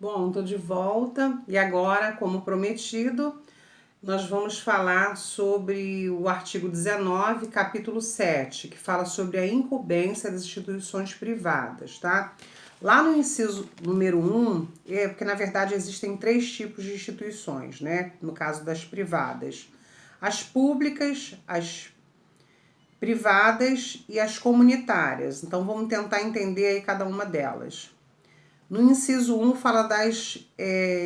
Bom, estou de volta e agora, como prometido, nós vamos falar sobre o artigo 19, capítulo 7, que fala sobre a incumbência das instituições privadas, tá? Lá no inciso número 1, porque na verdade existem três tipos de instituições, né? No caso das privadas: as públicas, as privadas e as comunitárias. Então vamos tentar entender aí cada uma delas. No inciso 1 fala das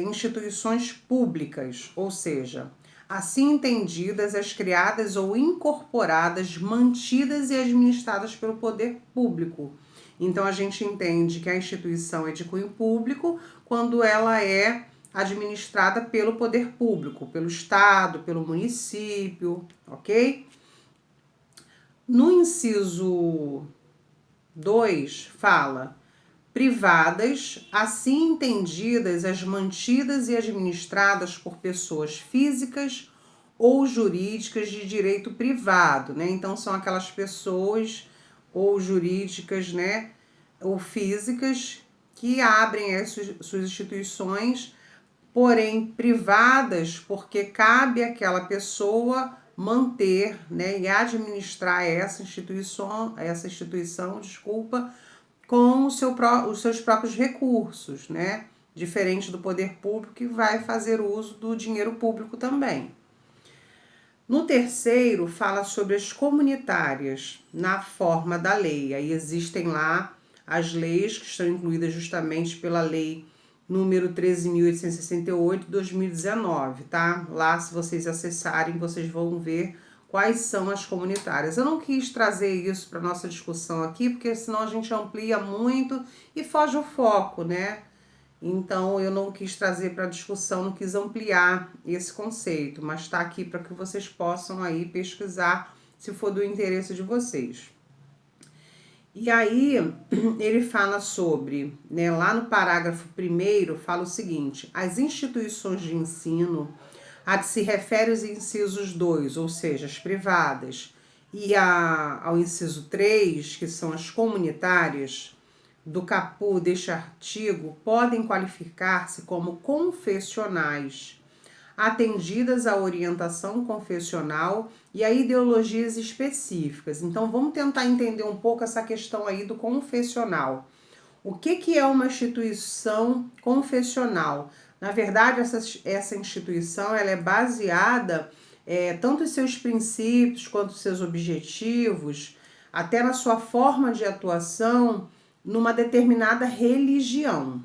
instituições públicas, ou seja, assim entendidas as criadas ou incorporadas, mantidas e administradas pelo poder público. Então a gente entende que a instituição é de cunho público quando ela é administrada pelo poder público, pelo Estado, pelo município, ok? No inciso 2 fala privadas, assim entendidas as mantidas e administradas por pessoas físicas ou jurídicas de direito privado, né? Então são aquelas pessoas ou jurídicas, né, ou físicas que abrem as suas instituições, porém privadas, porque cabe àquela pessoa manter, né, e administrar essa instituição, desculpa, com os seus próprios recursos, né? Diferente do poder público que vai fazer uso do dinheiro público também. No terceiro, fala sobre as comunitárias na forma da lei. Aí existem lá as leis que estão incluídas justamente pela lei número 13.868 de 2019, tá? Lá, se vocês acessarem, vocês vão ver quais são as comunitárias. Eu não quis trazer isso para nossa discussão aqui, porque senão a gente amplia muito e foge o foco, né? Então eu não quis trazer para discussão, não quis ampliar esse conceito, mas está aqui para que vocês possam aí pesquisar se for do interesse de vocês. E aí ele fala sobre, né, lá no parágrafo 1º, fala o seguinte: as instituições de ensino a que se refere os incisos 2, ou seja, as privadas, e ao inciso 3, que são as comunitárias, do caput deste artigo, podem qualificar-se como confessionais, atendidas à orientação confessional e a ideologias específicas. Então vamos tentar entender um pouco essa questão aí do confessional. O que é uma instituição confessional? Na verdade, essa instituição ela é baseada, tanto em seus princípios quanto em seus objetivos, até na sua forma de atuação, numa determinada religião,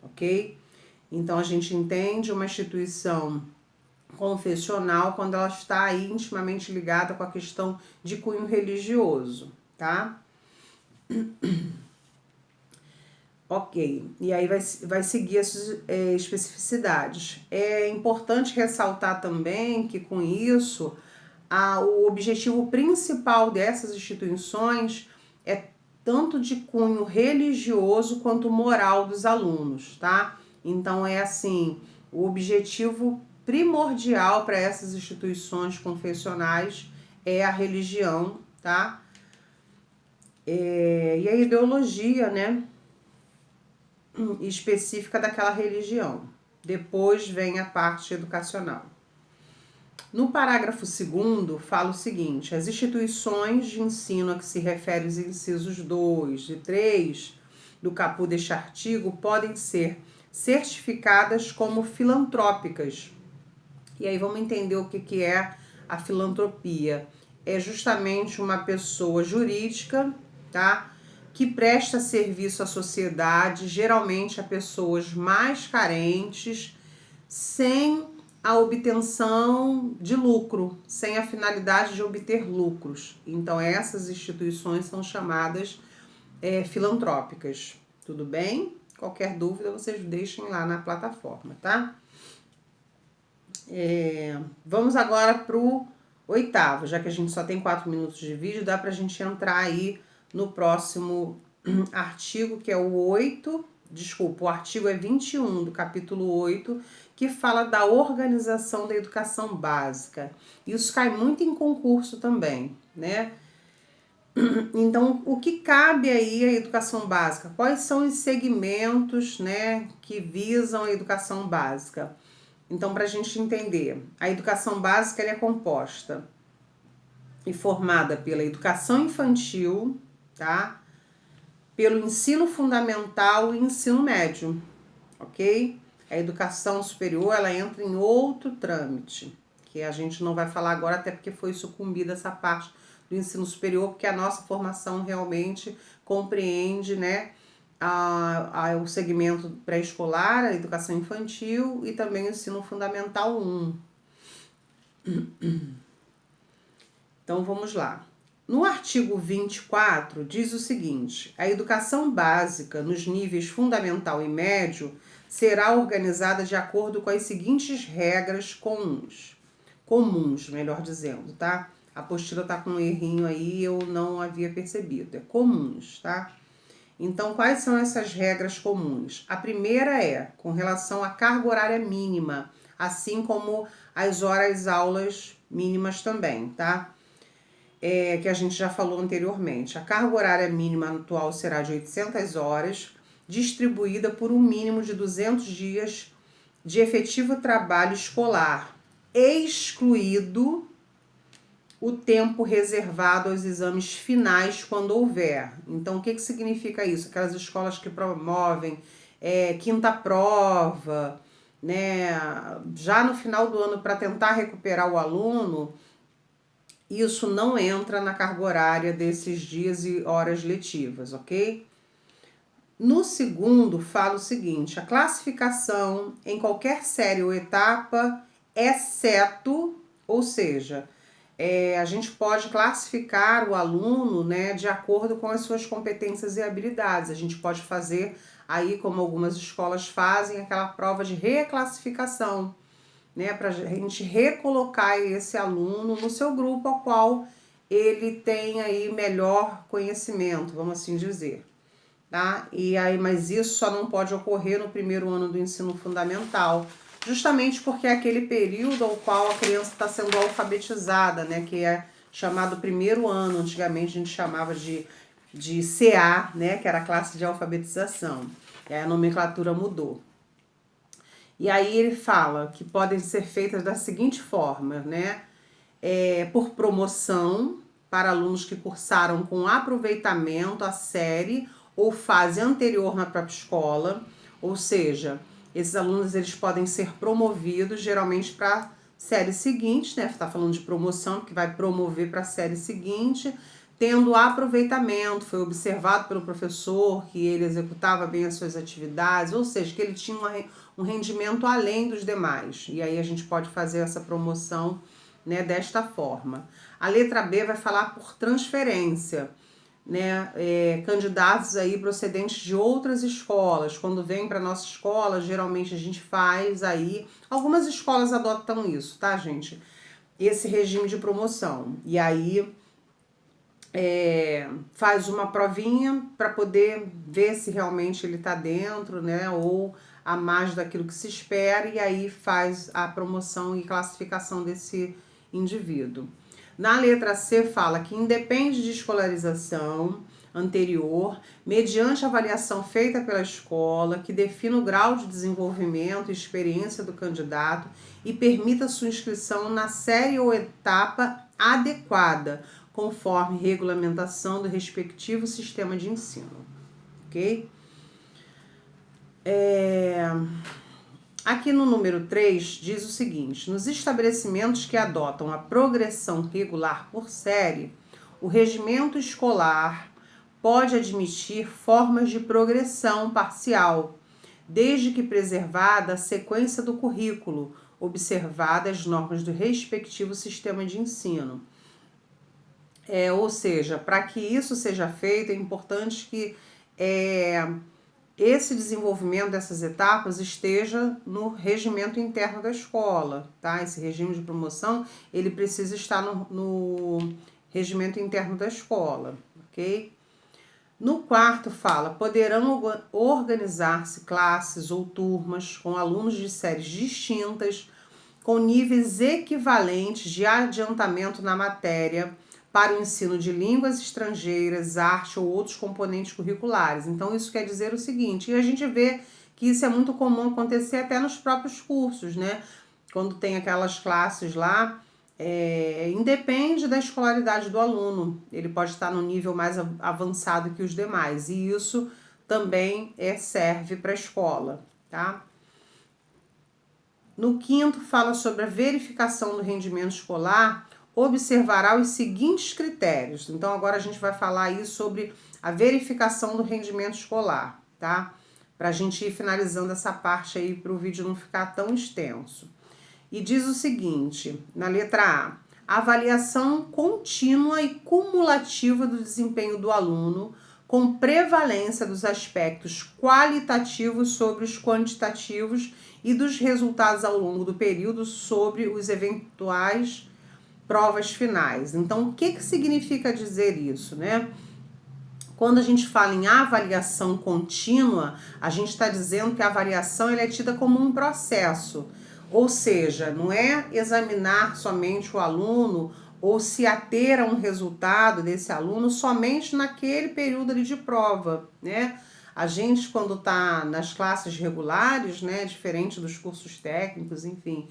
ok? Então a gente entende uma instituição confessional quando ela está aí intimamente ligada com a questão de cunho religioso, tá? Ok, e aí vai seguir essas especificidades. É importante ressaltar também que com isso, o objetivo principal dessas instituições é tanto de cunho religioso quanto moral dos alunos, tá? Então é assim, o objetivo primordial para essas instituições confessionais é a religião, tá? E a ideologia, né, específica daquela religião. Depois vem a parte educacional. No parágrafo 2º, fala o seguinte: as instituições de ensino a que se refere os incisos 2 e 3 do caput deste artigo podem ser certificadas como filantrópicas. E aí vamos entender o que é a filantropia. É justamente uma pessoa jurídica, tá? Que presta serviço à sociedade, geralmente a pessoas mais carentes, sem a obtenção de lucro, sem a finalidade de obter lucros. Então essas instituições são chamadas filantrópicas, tudo bem? Qualquer dúvida vocês deixem lá na plataforma, tá? Vamos agora pro 8º, já que a gente só tem 4 minutos de vídeo, dá pra gente entrar aí no próximo artigo, que é o artigo 21 do capítulo 8, que fala da organização da educação básica. Isso cai muito em concurso também, né? Então, o que cabe aí à educação básica? Quais são os segmentos, né, que visam a educação básica? Então, para a gente entender, a educação básica ela é composta e formada pela educação infantil, tá? Pelo ensino fundamental e ensino médio, ok? A educação superior ela entra em outro trâmite, que a gente não vai falar agora, até porque foi sucumbida essa parte do ensino superior, porque a nossa formação realmente compreende, né, o segmento pré-escolar, a educação infantil e também o ensino fundamental 1. Então vamos lá. No artigo 24 diz o seguinte: a educação básica nos níveis fundamental e médio será organizada de acordo com as seguintes regras comuns, melhor dizendo, tá? A apostila tá com um errinho aí, eu não havia percebido. É comuns, tá? Então, quais são essas regras comuns? A primeira é com relação à carga horária mínima, assim como as horas-aulas mínimas também, tá? Que a gente já falou anteriormente. A carga horária mínima atual será de 800 horas, distribuída por um mínimo de 200 dias de efetivo trabalho escolar, excluído o tempo reservado aos exames finais quando houver. Então, o que significa isso? Aquelas escolas que promovem quinta prova, né? Já no final do ano, para tentar recuperar o aluno, isso não entra na carga horária desses dias e horas letivas, ok? No segundo, fala o seguinte: a classificação em qualquer série ou etapa, exceto, ou seja, a gente pode classificar o aluno, né, de acordo com as suas competências e habilidades. A gente pode fazer aí, como algumas escolas fazem, aquela prova de reclassificação, né, para a gente recolocar esse aluno no seu grupo ao qual ele tem aí melhor conhecimento, vamos assim dizer, tá? E aí, mas isso só não pode ocorrer no primeiro ano do ensino fundamental, justamente porque é aquele período ao qual a criança está sendo alfabetizada, né, que é chamado primeiro ano. Antigamente a gente chamava de CA, né, que era a classe de alfabetização. E aí a nomenclatura mudou. E aí ele fala que podem ser feitas da seguinte forma, né? Por promoção para alunos que cursaram com aproveitamento a série ou fase anterior na própria escola, ou seja, esses alunos eles podem ser promovidos geralmente para série seguinte, né? Tá falando de promoção, porque vai promover para a série seguinte, tendo aproveitamento, foi observado pelo professor que ele executava bem as suas atividades, ou seja, que ele tinha um rendimento além dos demais. E aí a gente pode fazer essa promoção, né, desta forma. A letra B vai falar por transferência, né, candidatos aí procedentes de outras escolas. Quando vem para nossa escola, geralmente a gente faz aí, algumas escolas adotam isso, tá, gente? Esse regime de promoção. E aí faz uma provinha para poder ver se realmente ele está dentro, né, ou a mais daquilo que se espera, e aí faz a promoção e classificação desse indivíduo. Na letra C fala que independe de escolarização anterior, mediante avaliação feita pela escola, que defina o grau de desenvolvimento e experiência do candidato e permita sua inscrição na série ou etapa adequada, conforme regulamentação do respectivo sistema de ensino, ok? Aqui no número 3 diz o seguinte: nos estabelecimentos que adotam a progressão regular por série, o regimento escolar pode admitir formas de progressão parcial, desde que preservada a sequência do currículo, observadas as normas do respectivo sistema de ensino. Ou seja, para que isso seja feito, é importante que esse desenvolvimento dessas etapas esteja no regimento interno da escola, tá? Esse regime de promoção, ele precisa estar no regimento interno da escola, ok? No quarto fala, poderão organizar-se classes ou turmas com alunos de séries distintas, com níveis equivalentes de adiantamento na matéria, para o ensino de línguas estrangeiras, arte ou outros componentes curriculares. Então, isso quer dizer o seguinte, e a gente vê que isso é muito comum acontecer até nos próprios cursos, né? Quando tem aquelas classes lá, independe da escolaridade do aluno, ele pode estar no nível mais avançado que os demais, e isso também serve para a escola, tá? No quinto, fala sobre a verificação do rendimento escolar, observará os seguintes critérios. Então, agora a gente vai falar aí sobre a verificação do rendimento escolar, tá? Pra gente ir finalizando essa parte aí para o vídeo não ficar tão extenso. E diz o seguinte, na letra A, avaliação contínua e cumulativa do desempenho do aluno, com prevalência dos aspectos qualitativos sobre os quantitativos e dos resultados ao longo do período sobre os eventuais provas finais. Então, o que significa dizer isso, né? Quando a gente fala em avaliação contínua, a gente está dizendo que a avaliação ela é tida como um processo, ou seja, não é examinar somente o aluno ou se ater a um resultado desse aluno somente naquele período ali de prova, né? A gente, quando está nas classes regulares, né, diferente dos cursos técnicos, enfim,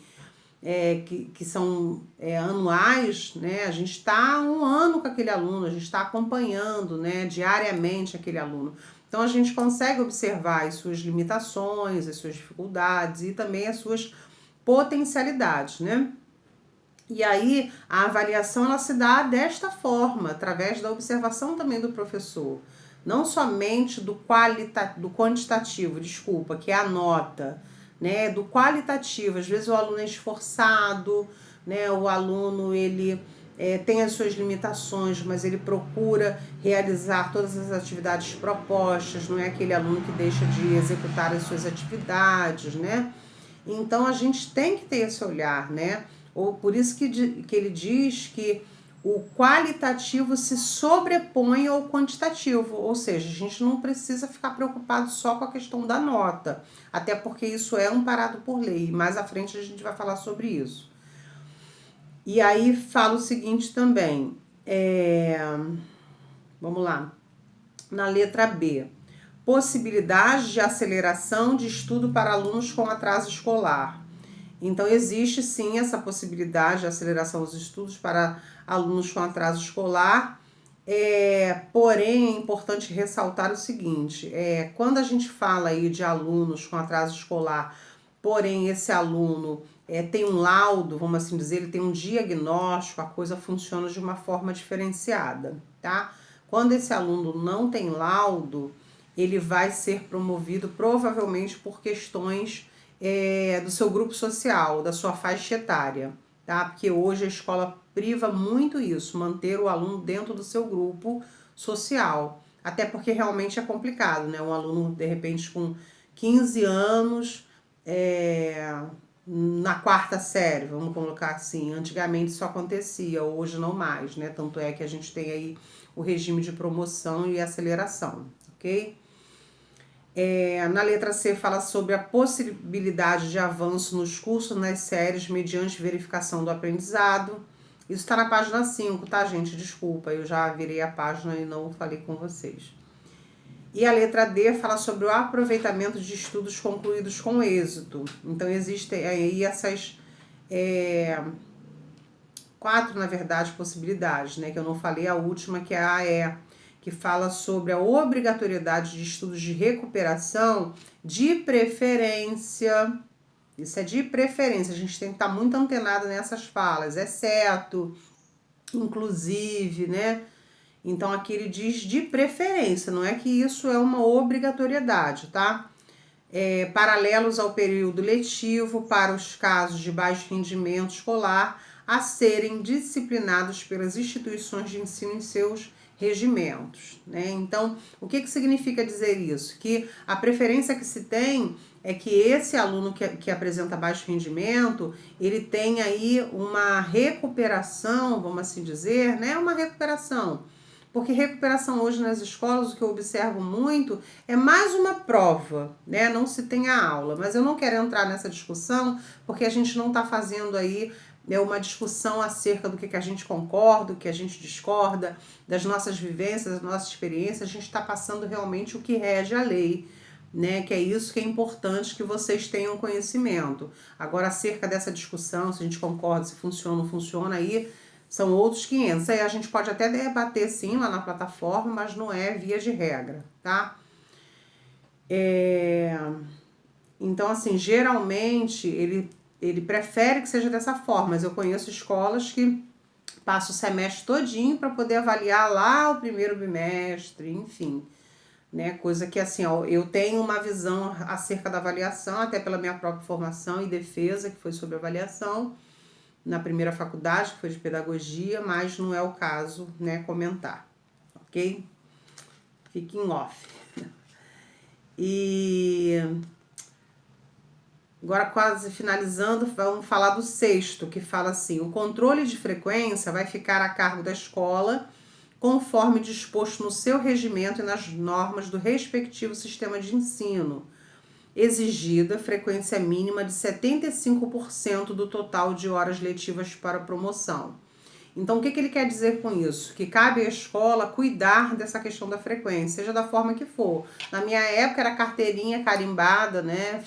que são anuais, né? A gente está um ano com aquele aluno, a gente está acompanhando, né, diariamente aquele aluno. Então, a gente consegue observar as suas limitações, as suas dificuldades e também as suas potencialidades, né? E aí, a avaliação ela se dá desta forma, através da observação também do professor. Não somente do quantitativo, que é a nota, né? Do qualitativo, às vezes o aluno é esforçado, né? O aluno, ele tem as suas limitações, mas ele procura realizar todas as atividades propostas, não é aquele aluno que deixa de executar as suas atividades, né? Então, a gente tem que ter esse olhar, né? Ou por isso que ele diz que o qualitativo se sobrepõe ao quantitativo, ou seja, a gente não precisa ficar preocupado só com a questão da nota, até porque isso é amparado por lei, mais à frente a gente vai falar sobre isso. E aí fala o seguinte também, vamos lá, na letra B, possibilidade de aceleração de estudo para alunos com atraso escolar. Então, existe sim essa possibilidade de aceleração dos estudos para alunos com atraso escolar, porém é importante ressaltar o seguinte, quando a gente fala aí de alunos com atraso escolar, porém esse aluno tem um laudo, vamos assim dizer, ele tem um diagnóstico, a coisa funciona de uma forma diferenciada, tá? Quando esse aluno não tem laudo, ele vai ser promovido provavelmente por questões do seu grupo social, da sua faixa etária, tá? Porque hoje a escola priva muito isso, manter o aluno dentro do seu grupo social, até porque realmente é complicado, né? Um aluno, de repente, com 15 anos, na quarta série, vamos colocar assim, antigamente isso acontecia, hoje não mais, né? Tanto é que a gente tem aí o regime de promoção e aceleração, ok? Na letra C fala sobre a possibilidade de avanço nos cursos, nas séries, mediante verificação do aprendizado. Isso está na página 5, tá, gente? Desculpa, eu já virei a página e não falei com vocês. E a letra D fala sobre o aproveitamento de estudos concluídos com êxito. Então, existem aí essas 4, na verdade, possibilidades, né? Que eu não falei, a última, que é a E, que fala sobre a obrigatoriedade de estudos de recuperação, de preferência, isso é de preferência, a gente tem que estar muito antenado nessas falas, exceto, inclusive, né? Então, aqui ele diz de preferência, não é que isso é uma obrigatoriedade, tá? Paralelos ao período letivo para os casos de baixo rendimento escolar a serem disciplinados pelas instituições de ensino em seus regimentos, né? Então, o que significa dizer isso? Que a preferência que se tem é que esse aluno que apresenta baixo rendimento, ele tem aí uma recuperação, vamos assim dizer, né? Uma recuperação. Porque recuperação hoje nas escolas, o que eu observo muito, é mais uma prova, né? Não se tem a aula. Mas eu não quero entrar nessa discussão, porque a gente não está fazendo aí uma discussão acerca do que a gente concorda, o que a gente discorda, das nossas vivências, das nossas experiências. A gente está passando realmente o que rege a lei, né? Que é isso que é importante que vocês tenham conhecimento. Agora, acerca dessa discussão, se a gente concorda, se funciona ou não funciona, aí são outros 500. Aí a gente pode até debater sim lá na plataforma, mas não é via de regra, tá? Então, assim, geralmente ele prefere que seja dessa forma, mas eu conheço escolas que passam o semestre todinho para poder avaliar lá o primeiro bimestre, enfim, né? Coisa que, assim, ó, eu tenho uma visão acerca da avaliação, até pela minha própria formação e defesa, que foi sobre avaliação, na primeira faculdade, que foi de pedagogia, mas não é o caso, né, comentar, ok? Fique em off. E agora, quase finalizando, vamos falar do sexto, que fala assim: o controle de frequência vai ficar a cargo da escola, conforme disposto no seu regimento e nas normas do respectivo sistema de ensino. Exigida frequência mínima de 75% do total de horas letivas para promoção. Então, o que ele quer dizer com isso? Que cabe à escola cuidar dessa questão da frequência, seja da forma que for. Na minha época era carteirinha carimbada, né?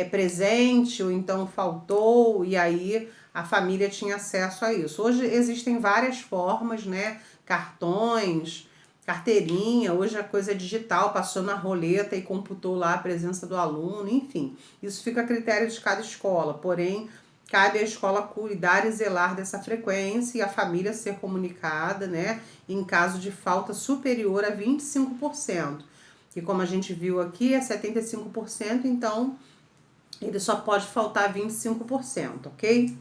Presente, ou então faltou, e aí a família tinha acesso a isso. Hoje existem várias formas, né? Cartões, carteirinha, hoje a coisa é digital, passou na roleta e computou lá a presença do aluno, enfim. Isso fica a critério de cada escola, porém cabe à escola cuidar e zelar dessa frequência e a família ser comunicada, né, em caso de falta superior a 25%. Que como a gente viu aqui é 75%, então ele só pode faltar 25%, ok?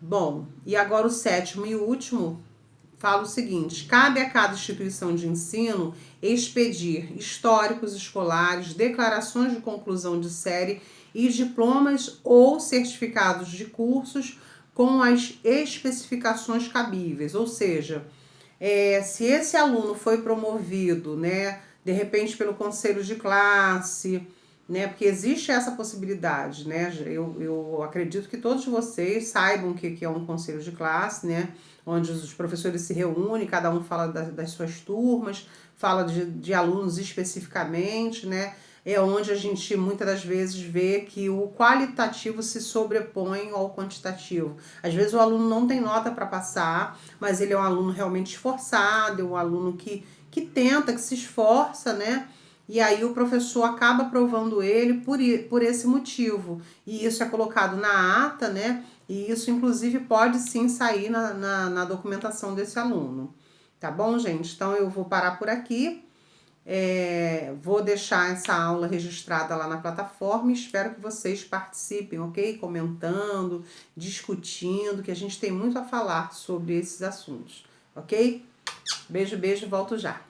Bom, e agora o sétimo e último fala o seguinte: cabe a cada instituição de ensino expedir históricos escolares, declarações de conclusão de série e diplomas ou certificados de cursos com as especificações cabíveis. Ou seja, se esse aluno foi promovido, né, de repente pelo conselho de classe, né, porque existe essa possibilidade, né, eu acredito que todos vocês saibam o que é um conselho de classe, né, onde os professores se reúnem, cada um fala das suas turmas, fala de alunos especificamente, né, é onde a gente muitas das vezes vê que o qualitativo se sobrepõe ao quantitativo. Às vezes o aluno não tem nota para passar, mas ele é um aluno realmente esforçado, é um aluno que tenta, que se esforça, né? E aí o professor acaba aprovando ele por esse motivo. E isso é colocado na ata, né? E isso, inclusive, pode sim sair na documentação desse aluno. Tá bom, gente? Então eu vou parar por aqui. Vou deixar essa aula registrada lá na plataforma e espero que vocês participem, ok? Comentando, discutindo, que a gente tem muito a falar sobre esses assuntos, ok? Beijo, beijo, volto já.